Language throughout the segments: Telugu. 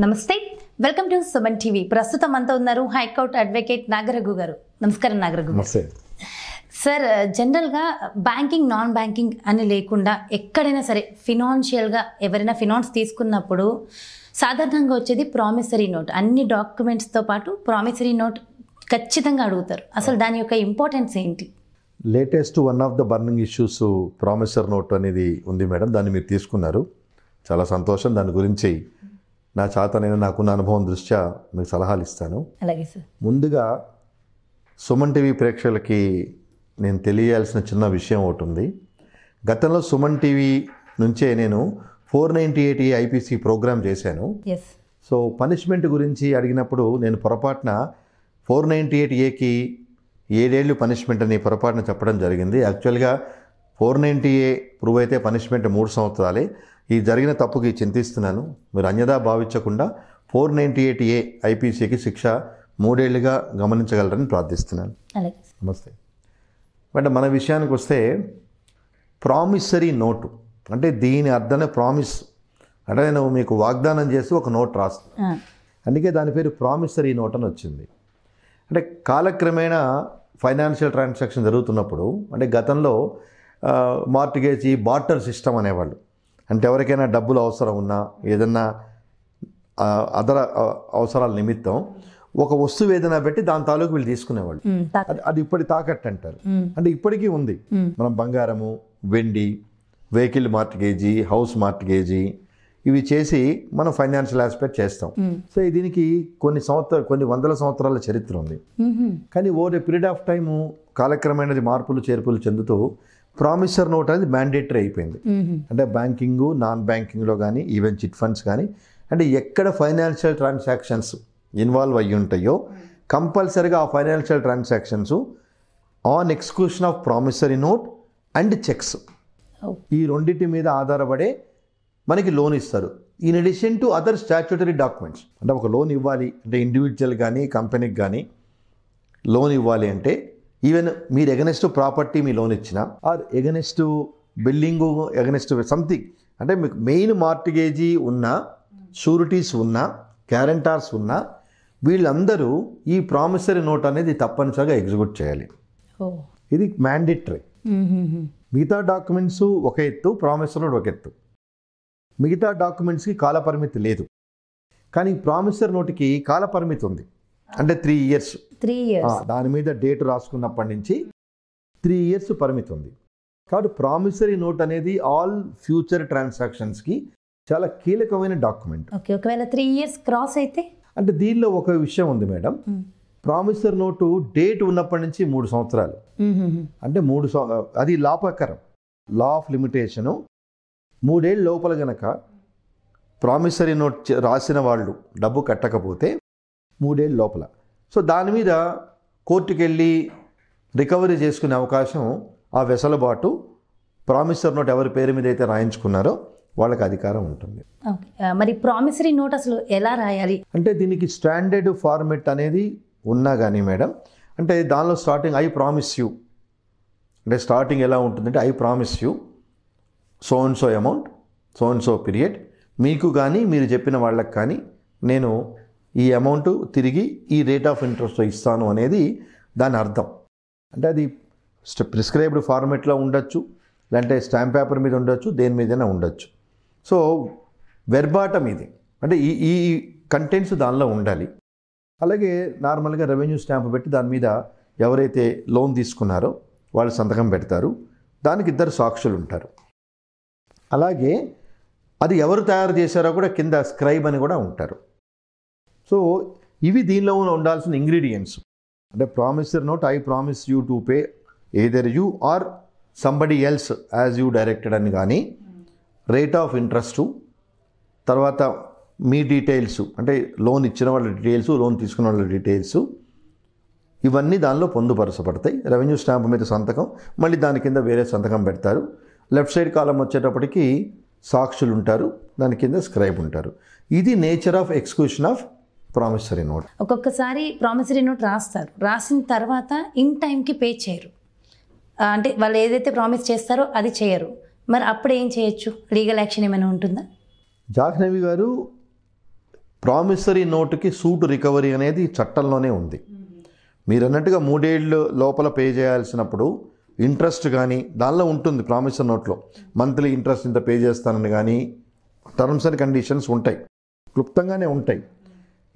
నమస్తే, వెల్కమ్ టు సుమన్ టీవీ. ప్రస్తుతం అంతా ఉన్నారు హైకోర్టు అడ్వకేట్ నాగరఘు గారు. నమస్కారం నాగరఘు గారు. సార్, జనరల్గా బ్యాంకింగ్ నాన్ బ్యాంకింగ్ అని లేకుండా ఎక్కడైనా సరే ఫినాన్షియల్గా ఎవరైనా ఫినాన్స్ తీసుకున్నప్పుడు సాధారణంగా వచ్చేది ప్రామిసరీ నోట్. అన్ని డాక్యుమెంట్స్తో పాటు ప్రామిసరీ నోట్ ఖచ్చితంగా అడుగుతారు. అసలు దాని యొక్క ఇంపార్టెన్స్ ఏంటి? Latest one of the burning issues promissory note అనేది ఉంది మేడం. దాన్ని మీరు తీసుకున్నారు, చాలా సంతోషం. దాని గురించి నా చేతనైనా నాకున్న అనుభవం దృష్ట్యా మీకు సలహాలు ఇస్తాను. అలాగే సార్. ముందుగా సుమన్ టీవీ ప్రేక్షకులకి నేను తెలియాల్సిన చిన్న విషయం ఒకటి ఉంది. గతంలో సుమన్ టీవీ నుంచే నేను 498 ఐపీసీ ప్రోగ్రామ్ చేశాను. సో పనిష్మెంట్ గురించి అడిగినప్పుడు నేను పొరపాటున 498 7 ఏళ్ళు పనిష్మెంట్ అని పొరపాటున చెప్పడం జరిగింది. యాక్చువల్గా 490 ప్రూవ్ అయితే పనిష్మెంట్ 3 సంవత్సరాలే. ఈ జరిగిన తప్పుకి చింతిస్తున్నాను. మీరు అన్యదా భావించకుండా 498 ఐపీసీకి శిక్ష 3 ఏళ్ళుగా గమనించగలరని ప్రార్థిస్తున్నాను. నమస్తే అంటే మన విషయానికి వస్తే ప్రామిసరీ నోటు అంటే దీని అర్థమే ప్రామిస్ అంటే నేను మీకు వాగ్దానం చేసి ఒక నోట్ రాస్తాను, అందుకే దాని పేరు ప్రామిసరీ నోట్ అని వచ్చింది. అంటే కాలక్రమేణా ఫైనాన్షియల్ ట్రాన్సాక్షన్ జరుగుతున్నప్పుడు అంటే గతంలో మార్టిగేజీ బార్టర్ సిస్టమ్ అనేవాళ్ళు. అంటే ఎవరికైనా డబ్బులు అవసరం ఉన్నా ఏదన్నా అదర అవసరాల నిమిత్తం ఒక వస్తువు ఏదైనా పెట్టి దాని తాలూకు వీళ్ళు తీసుకునేవాళ్ళు. అది ఇప్పటి తాకట్టు అంటారు. అంటే ఇప్పటికీ ఉంది. మనం బంగారము, వెండి, వెహికల్ మార్టిగేజీ, హౌస్ మార్టిగేజీ ఇవి చేసి మనం ఫైనాన్షియల్ ఆస్పెక్ట్ చేస్తాం. సో దీనికి కొన్ని వందల సంవత్సరాల చరిత్ర ఉంది. కానీ over a period of time కాలక్రమేణది మార్పులు చేర్పులు చెందుతూ ప్రామిసర్ నోట్ అనేది మ్యాండేటరీ అయిపోయింది. అంటే బ్యాంకింగ్ నాన్ బ్యాంకింగ్లో కానీ ఈవెన్ చిట్ ఫండ్స్ కానీ అంటే ఎక్కడ ఫైనాన్షియల్ ట్రాన్సాక్షన్స్ ఇన్వాల్వ్ అయ్యి ఉంటాయో కంపల్సరీగా ఆ financial transactions on execution of promissory note and checks ఈ రెండింటి మీద ఆధారపడే మనకి లోన్ ఇస్తారు. In addition to other statutory documents. అంటే ఒక లోన్ ఇవ్వాలి అంటే ఇండివిజువల్ కానీ కంపెనీకి కానీ లోన్ ఇవ్వాలి అంటే ఈవెన్ మీరు ఎగనెస్ట్ ప్రాపర్టీ మీ లోన్ ఇచ్చినా or against building against something అంటే మీకు మెయిన్ మార్టిగేజీ ఉన్న షూరిటీస్ ఉన్న గ్యారంటార్స్ ఉన్న వీళ్ళందరూ ఈ ప్రామిసరీ నోట్ అనేది తప్పనిసరిగా ఎగ్జిక్యూట్ చేయాలి. ఇది మ్యాండేటరీ. మిగతా డాక్యుమెంట్స్ ఒక ఎత్తు, ప్రామిసరీ నోట్ ఒక ఎత్తు. మిగతా డాక్యుమెంట్స్కి కాలపరిమితి లేదు, కానీ ప్రామిసరీ నోట్కి కాలపరిమితి ఉంది. అంటే 3 years. దాని మీద డేట్ రాసుకున్నప్పటి నుంచి 3 years పరిమితి ఉంది. కాబట్టి ప్రామిసరీ నోట్ అనేది ఆల్ ఫ్యూచర్ ట్రాన్సాక్షన్స్కి చాలా కీలకమైన డాక్యుమెంట్. ఒకవేళ 3 years క్రాస్ అయితే అంటే దీనిలో ఒక విషయం ఉంది మేడం. ప్రామిసరీ నోటు డేట్ ఉన్నప్పటి నుంచి 3 సంవత్సరాలు అంటే అది లా ప్రకారం లా ఆఫ్ లిమిటేషను 3 ఏళ్ళ లోపల గనక ప్రామిసరీ నోట్ రాసిన వాళ్ళు డబ్బు కట్టకపోతే 3 ఏళ్ళ లోపల. సో దాని మీద కోర్టుకు వెళ్ళి రికవరీ చేసుకునే అవకాశం ఆ వెసలుబాటు ప్రామిసరీ నోట్ ఎవరి పేరు మీద అయితే రాయించుకున్నారో వాళ్ళకి అధికారం ఉంటుంది. మరి ప్రామిసరీ నోట్ అసలు ఎలా రాయాలి అంటే దీనికి స్టాండర్డ్ ఫార్మెట్ అనేది ఉన్నా కానీ మేడం అంటే దానిలో స్టార్టింగ్ ఐ ప్రామిస్ యూ అంటే స్టార్టింగ్ ఎలా ఉంటుందంటే I promise you so and so amount so and so period మీకు కానీ మీరు చెప్పిన వాళ్ళకి కానీ నేను ఈ అమౌంట్ తిరిగి ఈ రేట్ ఆఫ్ ఇంట్రెస్ట్ ఇస్తాను అనేది దాని అర్థం. అంటే అది ప్రిస్క్రైబ్డ్ ఫార్మెట్లో ఉండొచ్చు, లేదంటే స్టాంప్ పేపర్ మీద ఉండొచ్చు, దేని మీదైనా ఉండొచ్చు. సో వెర్బాటం ఇది అంటే ఈ కంటెంట్స్ దానిలో ఉండాలి. అలాగే నార్మల్గా రెవెన్యూ స్టాంప్ పెట్టి దాని మీద ఎవరైతే లోన్ తీసుకున్నారో వాళ్ళు సంతకం పెడతారు. దానికి 2 సాక్షులు ఉంటారు. అలాగే అది ఎవరు తయారు చేశారో కూడా కింద స్క్రైబ్ అని కూడా ఉంటారు. సో ఇవి దీనిలో ఉండాల్సిన ఇంగ్రీడియంట్స్. అంటే promissory note I promise you to pay either you or somebody else as you directed అని కానీ రేట్ ఆఫ్ ఇంట్రెస్టు తర్వాత మీ డీటెయిల్స్ అంటే లోన్ ఇచ్చిన వాళ్ళ డీటెయిల్స్ లోన్ తీసుకున్న వాళ్ళ డీటెయిల్స్ ఇవన్నీ దానిలో పొందుపరచబడతాయి. రెవెన్యూ స్టాంప్ మీద సంతకం, మళ్ళీ దాని కింద వేరే సంతకం పెడతారు. లెఫ్ట్ సైడ్ కాలం వచ్చేటప్పటికి సాక్షులు ఉంటారు, దాని కింద స్క్రైబ్ ఉంటారు. ఇది nature of execution of promissory note. ఒక్కొక్కసారి ప్రామిసరీ నోట్ రాస్తారు, రాసిన తర్వాత ఇన్ టైంకి పే చేయరు, అంటే వాళ్ళు ఏదైతే ప్రామిస్ చేస్తారో అది చేయరు. మరి అప్పుడు ఏం చేయొచ్చు? లీగల్ యాక్షన్ ఏమైనా ఉంటుందా? జాహ్నవి గారు ప్రామిసరీ నోటుకి సూట్ రికవరీ అనేది చట్టంలోనే ఉంది. మీరు అన్నట్టుగా 3 ఏళ్ళ లోపల పే చేయాల్సినప్పుడు ఇంట్రెస్ట్ కానీ దానిలో ఉంటుంది. ప్రామిసరీ నోట్లో మంత్లీ ఇంట్రెస్ట్ ఇంత పే చేస్తానని కానీ టర్మ్స్ అండ్ కండిషన్స్ ఉంటాయి, క్లుప్తంగానే ఉంటాయి.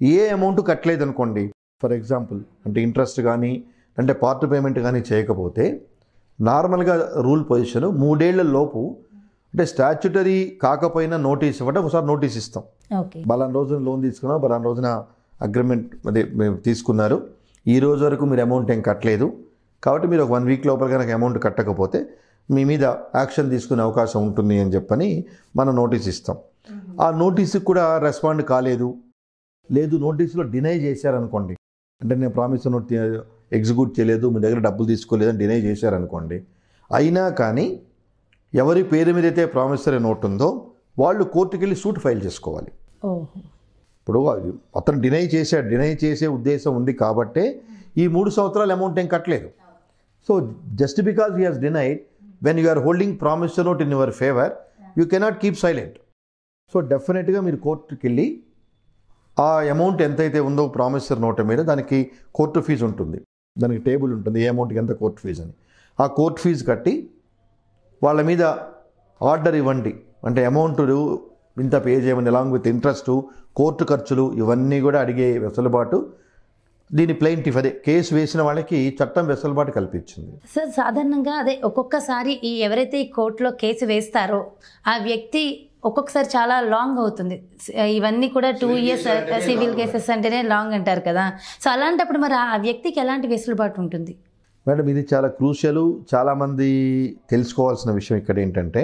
ఏ అమౌంట్ కట్టలేదు అనుకోండి, ఫర్ ఎగ్జాంపుల్ అంటే ఇంట్రెస్ట్ కానీ అంటే పార్ట్ పేమెంట్ కానీ చేయకపోతే నార్మల్గా రూల్ పొజిషన్ 3 ఏళ్ల లోపు అంటే స్టాచ్యుటరీ కాకపోయినా నోటీస్ ఇవ్వడం. ఒకసారి నోటీస్ ఇస్తాం, బలానా రోజున లోన్ తీసుకున్నాం, బలానా రోజున అగ్రిమెంట్ అదే మేము తీసుకున్నారు, ఈ రోజు వరకు మీరు అమౌంట్ ఏం కట్టలేదు కాబట్టి మీరు ఒక 1 వీక్ లోపల కనుక అమౌంట్ కట్టకపోతే మీ మీద యాక్షన్ తీసుకునే అవకాశం ఉంటుంది అని చెప్పని మనం నోటీస్ ఇస్తాం. ఆ నోటీస్కి కూడా రెస్పాండ్ కాలేదు, లేదు నోటీసులో డినై చేశారనుకోండి, అంటే నేను ప్రామిస్ నోట్ ఎగ్జిక్యూట్ చేయలేదు, మీ దగ్గర డబ్బులు తీసుకోలేదని డినై చేశారనుకోండి, అయినా కానీ ఎవరి పేరు మీద అయితే ప్రామిసరీ నోట్ ఉందో వాళ్ళు కోర్టుకి వెళ్ళి సూట్ ఫైల్ చేసుకోవాలి. ఇప్పుడు అతను డినై చేశాడు, డినై చేసే ఉద్దేశం ఉంది కాబట్టే ఈ 3 సంవత్సరాలు అమౌంట్ ఏం కట్టలేదు. So just because he has denied, when you are holding promissory note in your favour you cannot keep silent. So డెఫినెట్గా మీరు కోర్టుకి వెళ్ళి ఆ అమౌంట్ ఎంతైతే ఉందో ప్రామిసరీ నోట్ మీద దానికి కోర్టు ఫీజు ఉంటుంది, దానికి టేబుల్ ఉంటుంది ఏ అమౌంట్కి ఎంత కోర్టు ఫీజు అని. ఆ కోర్టు ఫీజు కట్టి వాళ్ళ మీద ఆర్డర్ ఇవ్వండి, అంటే అమౌంట్ ఇంత పే చేయమని అలాంగ్ విత్ ఇంట్రెస్ట్, కోర్టు ఖర్చులు ఇవన్నీ కూడా అడిగే వెసులుబాటు దీని ప్లెయింటిఫ్ అదే కేసు వేసిన వాళ్ళకి చట్టం వెసులుబాటు కల్పించింది. సార్ సాధారణంగా అదే ఒక్కొక్కసారి ఎవరైతే ఈ కోర్టులో కేసు వేస్తారో ఆ వ్యక్తి ఒక్కొక్కసారి చాలా లాంగ్ అవుతుంది. ఇవన్నీ కూడా 2 years సివిల్ కేసెస్ అంటేనే లాంగ్ అంటారు కదా. సో అలాంటప్పుడు మరి ఆ వ్యక్తికి ఎలాంటి వెసులుబాటు ఉంటుంది? మేడం ఇది చాలా క్రూషియల్, చాలామంది తెలుసుకోవాల్సిన విషయం ఇక్కడ ఏంటంటే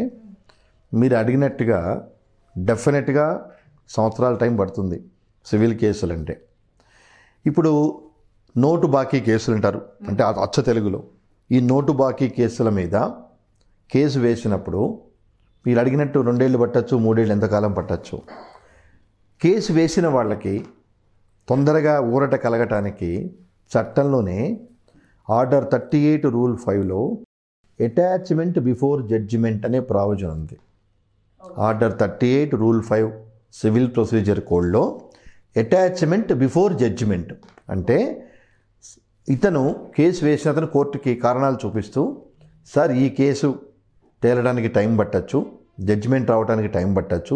మీరు అడిగినట్టుగా డెఫినెట్గా సంవత్సరాల టైం పడుతుంది సివిల్ కేసులు అంటే. ఇప్పుడు నోటు బాకీ కేసులు అంటారు, అంటే అచ్చ తెలుగులో ఈ నోటు బాకీ కేసుల మీద కేసు వేసినప్పుడు మీరు అడిగినట్టు 2 ఏళ్ళు పట్టచ్చు, 3 ఏళ్ళు ఎంతకాలం పట్టచ్చు. కేసు వేసిన వాళ్ళకి తొందరగా ఊరట కలగటానికి చట్టంలోనే ఆర్డర్ 38 రూల్ 5లో అటాచ్మెంట్ బిఫోర్ జడ్జిమెంట్ అనే ప్రావిజన్ ఉంది. ఆర్డర్ 38 రూల్ 5 సివిల్ ప్రొసీజర్ కోడ్లో అటాచ్మెంట్ బిఫోర్ జడ్జిమెంట్ అంటే ఇతను కేసు వేసిన అతను కోర్టుకి కారణాలు చూపిస్తూ, సార్ ఈ కేసు తేలడానికి టైం పట్టచ్చు, జడ్జిమెంట్ రావడానికి టైం పట్టచ్చు,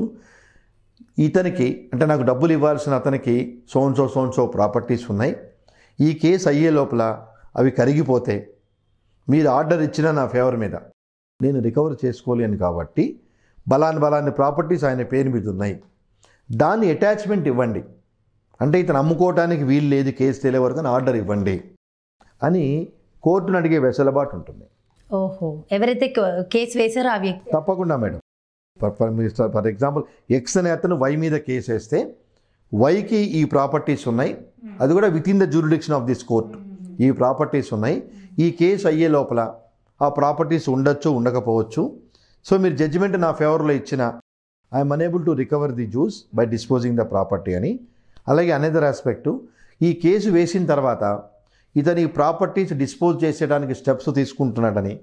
ఇతనికి అంటే నాకు డబ్బులు ఇవ్వాల్సిన అతనికి సోన్సో ప్రాపర్టీస్ ఉన్నాయి, ఈ కేసు అయ్యే లోపల అవి కరిగిపోతే మీరు ఆర్డర్ ఇచ్చిన నా ఫేవర్ మీద నేను రికవర్ చేసుకోలేను కాబట్టి బలాన్ని ప్రాపర్టీస్ ఆయన పేరు మీద ఉన్నాయి, దాన్ని అటాచ్మెంట్ ఇవ్వండి, అంటే ఇతను అమ్ముకోవటానికి వీలు లేదు కేసు తేలే వరకు అని ఆర్డర్ ఇవ్వండి అని కోర్టును అడిగే వెసులుబాటు ఉంటుంది. ఓహో, ఎవరైతే కేసు వేశారో ఆ వ్యక్తి తప్పకుండా మేడం. ఫర్ ఎగ్జాంపుల్ ఎక్స్ అనే అతను వై మీద కేసు వేస్తే వైకి ఈ ప్రాపర్టీస్ ఉన్నాయి, అది కూడా with in the jurisdiction of this court ఈ ప్రాపర్టీస్ ఉన్నాయి, ఈ కేసు అయ్యే లోపల ఆ ప్రాపర్టీస్ ఉండొచ్చు ఉండకపోవచ్చు, సో మీరు జడ్జిమెంట్ నా ఫేవర్లో ఇచ్చిన I'm unable to recover the juice by disposing the property అని. అలాగే అనదర్ ఆస్పెక్టు ఈ కేసు వేసిన తర్వాత ఇతని ప్రాపర్టీస్ డిస్పోజ్ చేసేయడానికి స్టెప్స్ తీసుకుంటున్నాడని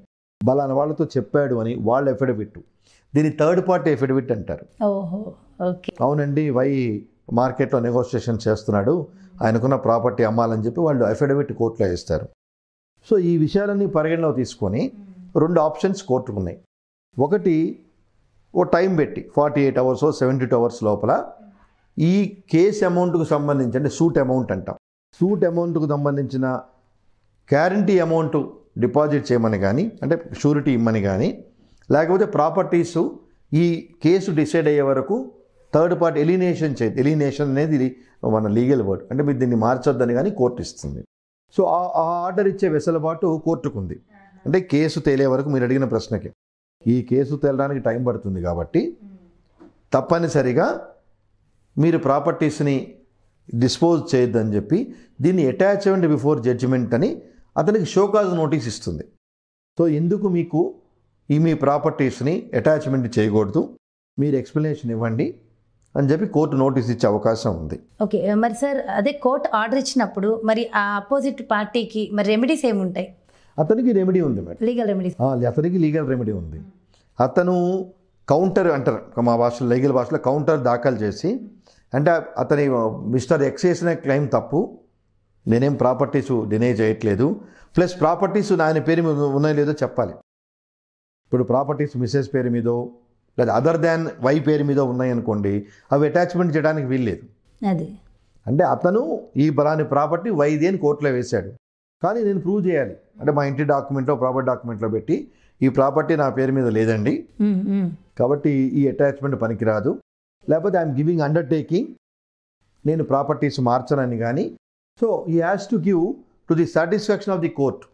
బలానా వాళ్ళతో చెప్పాడు అని వాళ్ళ ఎఫిడవిట్, దీన్ని థర్డ్ పార్టీ ఎఫిడవిట్ అంటారు. అవునండి వై మార్కెట్లో నెగోషియేషన్ చేస్తున్నాడు, ఆయనకున్న ప్రాపర్టీ అమ్మాలని చెప్పి వాళ్ళు అఫిడవిట్ కోర్టులో వేస్తారు. సో ఈ విషయాలన్నీ పరిగణలో తీసుకొని 2 ఆప్షన్స్ కోర్టుకు ఉన్నాయి. ఒకటి ఓ టైం పెట్టి 48 hours 72 hours లోపల ఈ కేసు అమౌంట్కు సంబంధించి అంటే సూట్ అమౌంట్ అంటాం, సూట్ అమౌంట్కు సంబంధించిన గ్యారంటీ అమౌంట్ డిపాజిట్ చేయమని కానీ అంటే షూరిటీ ఇమ్మని కానీ, లేకపోతే ప్రాపర్టీస్ ఈ కేసు డిసైడ్ అయ్యే వరకు థర్డ్ పార్టీ ఎలినేషన్ అనేది ఇది మన లీగల్ వర్డ్, అంటే మీరు దీన్ని మార్చొద్దని కానీ కోర్టు ఇస్తుంది. సో ఆ ఆర్డర్ ఇచ్చే వెసులుబాటు కోర్టుకు ఉంది. అంటే కేసు తేలే వరకు మీరు అడిగిన ప్రశ్నకి ఈ కేసు తేలడానికి టైం పడుతుంది కాబట్టి తప్పనిసరిగా మీరు ప్రాపర్టీస్ని డిస్పోజ్ చేయొద్దని చెప్పి దీన్ని అటాచ్మెంట్ బిఫోర్ జడ్జిమెంట్ అని అతనికి షోకాజ్ నోటీస్ ఇస్తుంది. సో ఎందుకు మీకు మీ ప్రాపర్టీస్ని అటాచ్మెంట్ చేయకూడదు, మీరు ఎక్స్ప్లెనేషన్ ఇవ్వండి అని చెప్పి కోర్టు నోటీస్ ఇచ్చే అవకాశం ఉంది. ఓకే, మరి సార్ అదే కోర్టు ఆర్డర్ ఇచ్చినప్పుడు మరి ఆ అపోజిట్ పార్టీకి మరి రెమెడీస్ ఏముంటాయి? అతనికి రెమెడీ ఉంది మేడం, లీగల్ రెమెడీస్. అతనికి లీగల్ రెమెడీ ఉంది. అతను కౌంటర్ అంటారు మా భాషలో, లీగల్ భాషలో కౌంటర్ దాఖలు చేసి అంటే అతని మిస్టర్ ఎక్స్ చేసిన క్లెయిమ్ తప్పు, నేనేం ప్రాపర్టీస్ డినై చేయట్లేదు, ప్లస్ ప్రాపర్టీస్ ఆయన పేరు మీద ఉన్నాయో లేదో చెప్పాలి. ఇప్పుడు ప్రాపర్టీస్ మిస్సెస్ పేరు మీదో లేదా అదర్ దాన్ వై పేరు మీద ఉన్నాయనుకోండి, అవి అటాచ్మెంట్ చేయడానికి వీల్లేదు. అది అంటే అతను ఈ బలాని ప్రాపర్టీ వైది అని కోర్టులో వేశాడు, కానీ నేను ప్రూవ్ చేయాలి. అంటే మా ఇంటి డాక్యుమెంట్లో ప్రాపర్టీ డాక్యుమెంట్లో పెట్టి ఈ ప్రాపర్టీ నా పేరు మీద లేదండి, కాబట్టి ఈ అటాచ్మెంట్ పనికిరాదు, లేకపోతే ఐఎమ్ గివింగ్ అండర్టేకింగ్, నేను ప్రాపర్టీస్ మార్చనని కానీ. సో ఈ has to give to the satisfaction of the court.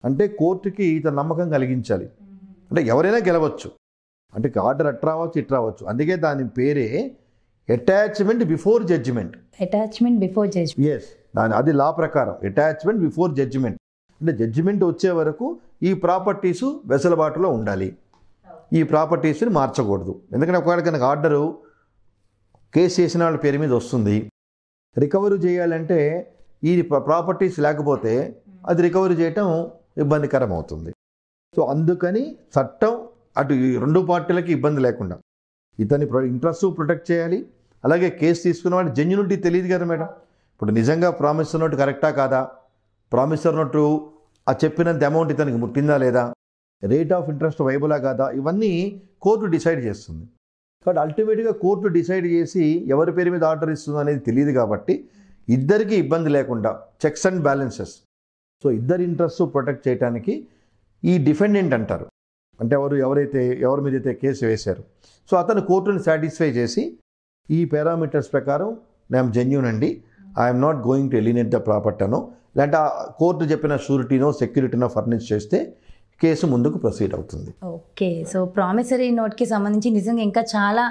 అంటే కోర్టుకి ఇతను నమ్మకం కలిగించాలి. అంటే ఎవరైనా గెలవచ్చు, అంటే ఆర్డర్ అట్ రావచ్చు ఇట్ రావచ్చు. అందుకే దాని పేరే attachment before judgment. Attachment before judgment. Yes, అది లా ప్రకారం అటాచ్మెంట్ బిఫోర్ జడ్జిమెంట్. అంటే జడ్జిమెంట్ వచ్చే వరకు ఈ ప్రాపర్టీస్ వెసులుబాటులో ఉండాలి, ఈ ప్రాపర్టీస్ని మార్చకూడదు. ఎందుకంటే ఒకవేళ కనుక ఆర్డరు కేసు చేసిన వాళ్ళ పేరు మీద వస్తుంది, రికవరీ చేయాలంటే ఈ ప్రాపర్టీస్ లేకపోతే అది రికవరీ చేయటం ఇబ్బందికరం అవుతుంది. సో అందుకని చట్టం అటు ఈ రెండు పార్టీలకి ఇబ్బంది లేకుండా ఇతని ఇంట్రెస్ట్ ప్రొటెక్ట్ చేయాలి. అలాగే కేసు తీసుకున్న వాడి జెన్యూనిటీ తెలియదు కదా మేడం. ఇప్పుడు నిజంగా ప్రామిసర్ నోట్ కరెక్టా కాదా, ప్రామిసర్ నోటు ఆ చెప్పినంత అమౌంట్ ఇతనికి ముట్టిందా లేదా, రేట్ ఆఫ్ ఇంట్రెస్ట్ వైబులా కాదా, ఇవన్నీ కోర్టు డిసైడ్ చేస్తుంది. కాబట్టి అల్టిమేట్గా కోర్టు డిసైడ్ చేసి ఎవరి పేరు మీద ఆర్డర్ ఇస్తుందో అనేది తెలియదు. కాబట్టి ఇద్దరికి ఇబ్బంది లేకుండా చెక్స్ అండ్ బ్యాలెన్సెస్, సో ఇద్దరి ఇంట్రెస్ట్ ప్రొటెక్ట్ చేయడానికి ఈ డిఫెండెంట్ అంటారు. అంటే ఎవరి మీద అయితే కేసు వేశారు, సో అతను కోర్టుని సాటిస్ఫై చేసి ఈ పారామీటర్స్ ప్రకారం నేను జెన్యూన్ అండి, I'm not going to ఎలినేట్ the property అనో, లేదంటే ఆ కోర్టు చెప్పిన షూరిటీనో సెక్యూరిటీనో ఫర్నిష్ చేస్తే కేసు ముందుకు ప్రొసీడ్ అవుతుంది. ఓకే, సో ప్రామిసరీ నోట్కి సంబంధించి నిజంగా ఇంకా చాలా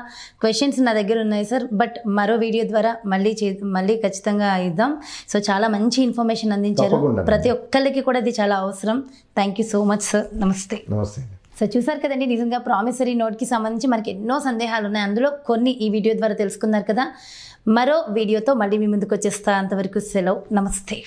క్వశ్చన్స్ నా దగ్గర ఉన్నాయి సార్, బట్ మరో వీడియో ద్వారా మళ్ళీ ఖచ్చితంగా ఇద్దాం. సో చాలా మంచి ఇన్ఫర్మేషన్ అందించారు, తప్పకుండా. ప్రతి ఒక్కరికి కూడా ఇది చాలా అవసరం. Thank you so much sir. నమస్తే. నమస్తే. సో చూసారు కదండి, నిజంగా ప్రామిసరీ నోట్కి సంబంధించి మనకి ఎన్నో సందేహాలు ఉన్నాయి, అందులో కొన్ని ఈ వీడియో ద్వారా తెలుసుకున్నారు కదా. మరో వీడియోతో మళ్ళీ మీ ముందుకు వచ్చేస్తా. అంతవరకు సెలవు. నమస్తే.